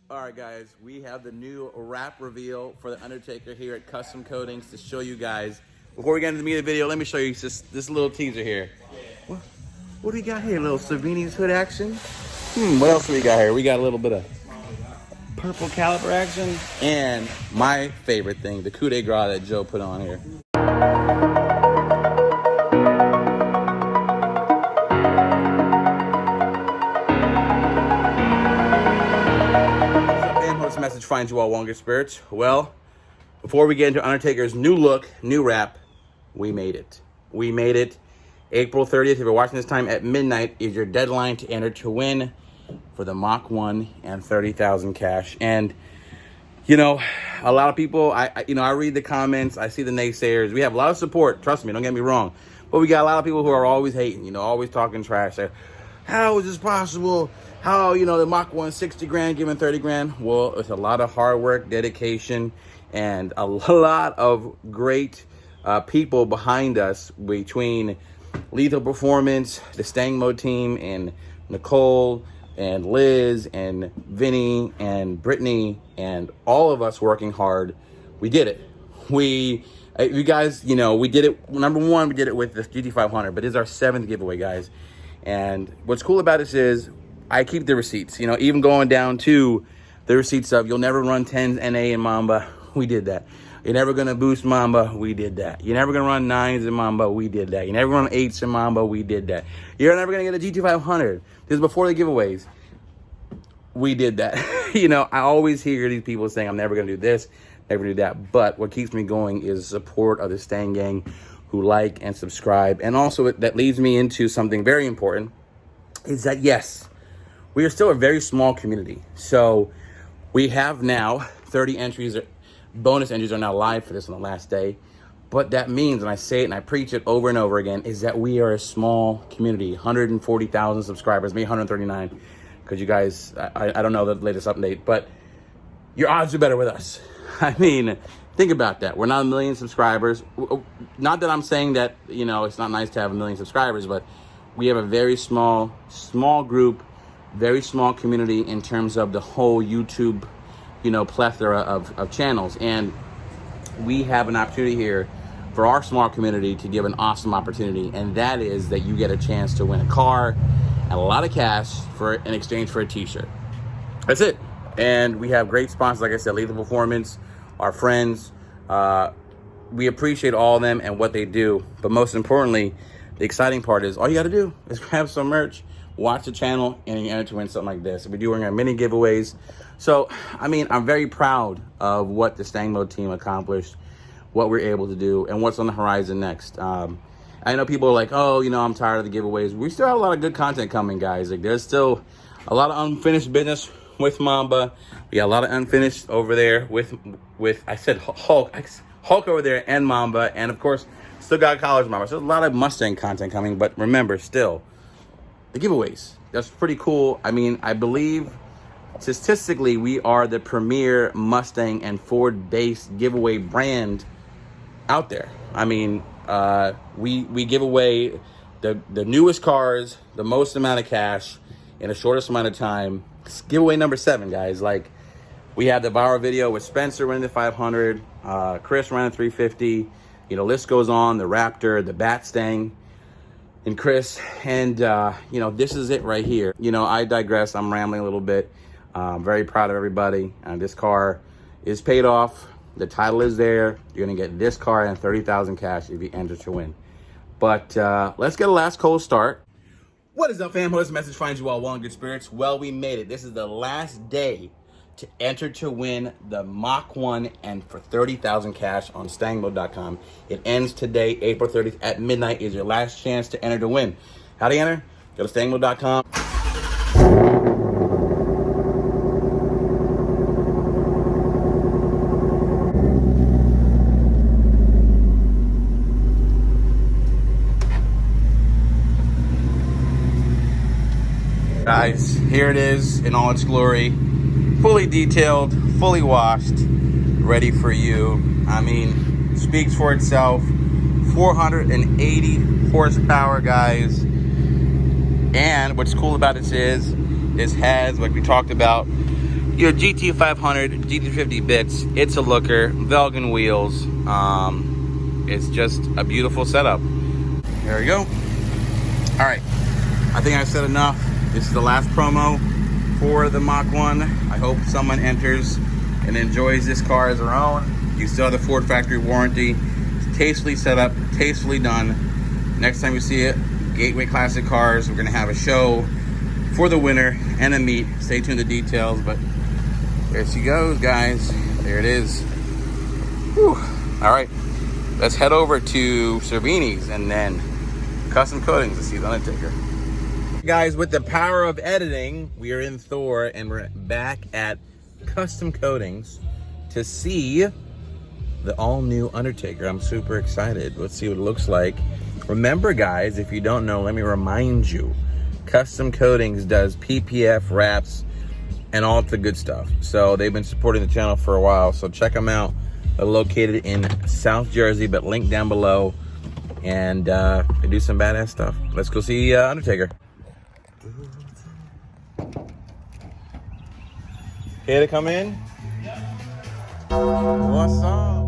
All right, guys, we have the new wrap reveal for the Undertaker here at Custom Coatings to show you guys. Before we get into the meat of the video, let me show you this little teaser here. What do we got here? A little Savini's hood action. What else do we got here? We got a little bit of purple caliper action. And my favorite thing, the coup de grace that Joe put on here. This message finds you all well, good spirits. Well, before we get into Undertaker's new look, new wrap, we made it. We made it. April 30th, if you're watching this time at midnight, is your deadline to enter to win for the Mach 1 and 30,000 cash. And, you know, a lot of people, I read the comments, I see the naysayers. We have a lot of support, trust me, don't get me wrong. But we got a lot of people who are always hating, always talking trash. How is this possible? How, the Mach 1, 60 grand, giving 30 grand? Well, it's a lot of hard work, dedication, and a lot of great people behind us between Lethal Performance, the StangMode team, and Nicole, and Liz, and Vinny, and Brittany, and all of us working hard. We did it. You guys, we did it. Number one, we did it with the GT500, but it's our 7th giveaway, guys. And what's cool about this is I keep the receipts, even going down to the receipts of you'll never run 10s NA in Mamba. We did that. You're never going to boost Mamba. We did that. You're never going to run 9s in Mamba. We did that. You're never going to run 8s in Mamba. We did that. You're never going to get a GT500. This is before the giveaways. We did that. I always hear these people saying, I'm never going to do this, never do that. But what keeps me going is support of the Stang Gang who like and subscribe. And also that leads me into something very important is that, yes, we are still a very small community. So we have now 30 entries. Bonus entries are now live for this on the last day. But that means, and I say it and I preach it over and over again, is that we are a small community. 140,000 subscribers, maybe 139. Because you guys, I don't know the latest update, but your odds are better with us. I mean, think about that. We're not 1 million subscribers. Not that I'm saying that, it's not nice to have 1 million subscribers, but we have a very small group, very small community in terms of the whole YouTube, plethora of channels. And we have an opportunity here for our small community to give an awesome opportunity. And that is that you get a chance to win a car and a lot of cash in exchange for a t-shirt. That's it. And we have great sponsors, like I said, Lethal Performance, our friends. We appreciate all of them and what they do. But most importantly, the exciting part is all you got to do is grab some merch, watch the channel, and you enter to win something like this. We're doing our mini giveaways. So, I'm very proud of what the StangMode team accomplished, what we're able to do, and what's on the horizon next. I know people are like, oh, I'm tired of the giveaways. We still have a lot of good content coming, guys. There's still a lot of unfinished business with Mamba. We got a lot of unfinished over there with I said Hulk over there and Mamba. And, of course, still got college Mamba. So there's a lot of Mustang content coming. But remember, still, the giveaways. That's pretty cool. I believe statistically we are the premier Mustang and Ford-based giveaway brand out there. We give away the newest cars, the most amount of cash in the shortest amount of time. It's giveaway number 7, guys. We have the viral video with Spencer running the 500, Chris running 350. List goes on. The Raptor, the Bat Stang, and Chris. And this is it right here. I digress. I'm rambling a little bit. I'm very proud of everybody. This car is paid off. The title is there. You're going to get this car and 30,000 cash if you enter to win. But let's get a last cold start. What is up, fam? Hope this message finds you all well in good spirits. Well, we made it. This is the last day to enter to win the Mach 1 and for 30,000 cash on StangMode.com. It ends today, April 30th at midnight. Is your last chance to enter to win. How do you enter? Go to StangMode.com. Guys, here it is in all its glory, fully detailed, fully washed, ready for you. Speaks for itself. 480 horsepower, guys. And what's cool about this is this has, like we talked about, Your GT500, GT50 bits. It's a looker, Velgen wheels. It's just a beautiful setup. There we go. All right, I think I've said enough. This is the last promo for the Mach 1. I hope someone enters and enjoys this car as their own. You still have the Ford factory warranty. It's tastefully set up, tastefully done. Next time you see it, Gateway Classic Cars, we're gonna have a show for the winner and a meet. Stay tuned to details, but there she goes, guys. There it is. Whew. All right, let's head over to Cervini's and then Custom Coatings to see the Undertaker. Guys, with the power of editing, we are in Thor and we're back at Custom Coatings to see the all-new Undertaker. I'm super excited. Let's see what it looks like. Remember, guys, if you don't know, let me remind you, Custom Coatings does PPF wraps and all the good stuff. So they've been supporting the channel for a while, so check them out. They're located in South Jersey, but linked down below, and they do some badass stuff. Let's go see Undertaker. Okay to come in? What's up?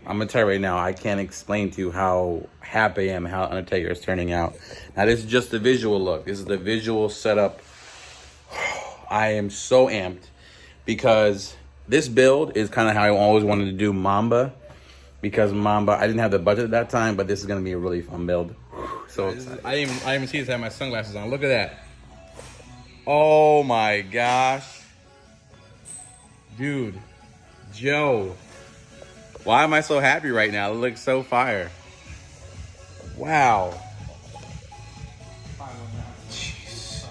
I'm gonna tell you right now, I can't explain to you how happy I am how Undertaker is turning out. Now this is just the visual look. This is the visual setup. I am so amped because this build is kind of how I always wanted to do Mamba, because Mamba, I didn't have the budget at that time, but this is gonna be a really fun build. So I didn't even see this. I have my sunglasses on. Look at that. Oh my gosh. Dude, Joe. Why am I so happy right now? It looks so fire. Wow. Jeez.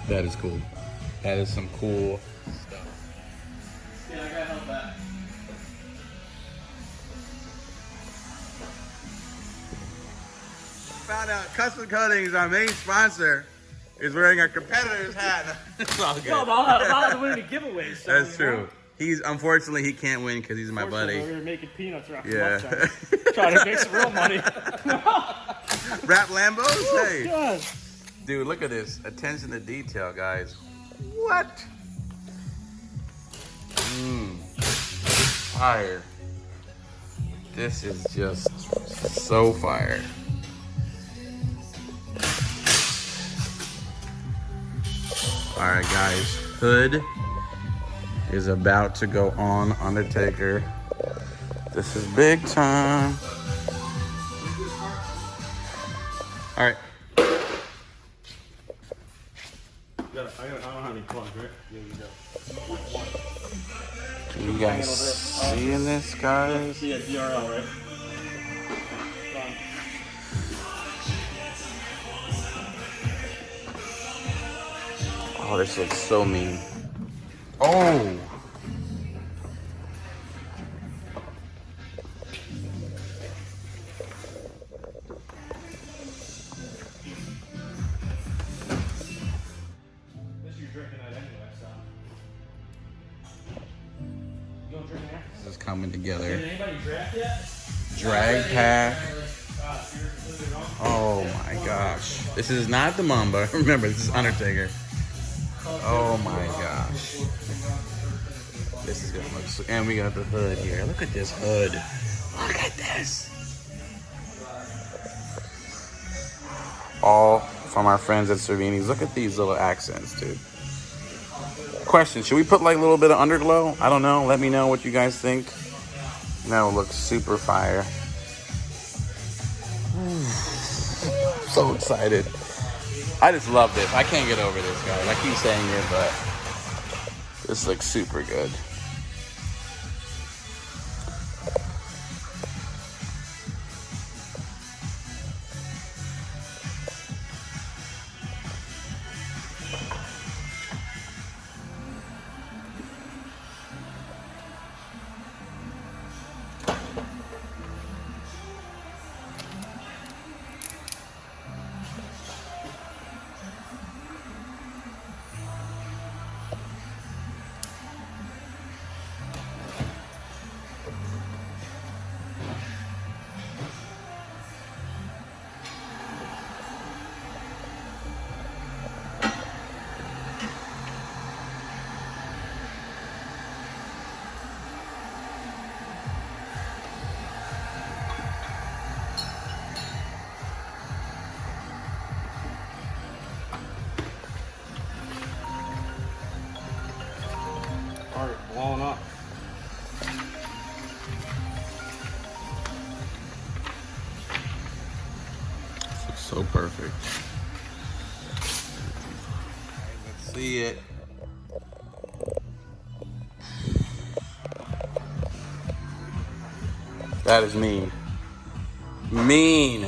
That is cool. That is some cool stuff. Yeah, I gotta help that. Found out Custom Coatings, our main sponsor, is wearing a competitor's hat. It's all good. No, but I'll have to win the giveaway. So, that's true. He's unfortunately he can't win because he's my buddy. We're making peanuts right. Yeah. Trying to make some real money. Rap Lambos, hey. God. Dude, look at this. Attention to detail, guys. What? Fire. This is just so fire. All right, guys, hood is about to go on Undertaker. This is big time. All right. I don't have any plugs, right? Yeah, you go. Can you guys seeing this, guys? See a DRL, right? Oh, this looks so mean. Oh! This is coming together. Did anybody draft yet? Drag pack. Oh my gosh. This is not the Mamba. Remember, this is Undertaker. Oh my gosh. This is gonna look so, and we got the hood here. Look at this hood. Look at this. All from our friends at Cervini's. Look at these little accents, dude. Question, should we put like a little bit of underglow? I don't know. Let me know what you guys think. That will look super fire. So excited. I just love this. I can't get over this, guys. I keep saying it, but this looks super good. So perfect. Let's see it. That is mean. Mean.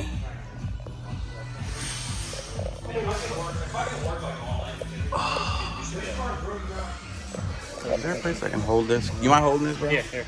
Is there a place I can hold this? You mind holding this, bro? Yeah, sure.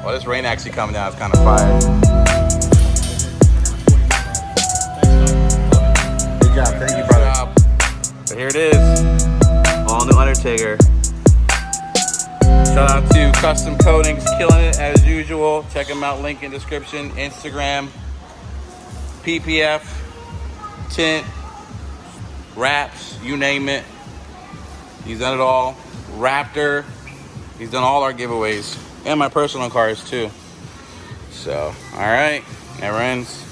Well, this rain actually coming down. It's kind of fire. Good job. Thank you, brother. So here it is. All new Undertaker. Shout out to Custom Coatings, killing it as usual. Check them out. Link in description. Instagram. PPF. Tint. Wraps. You name it. He's done it all. Raptor. He's done all our giveaways. And my personal cars too. So, all right, that ends.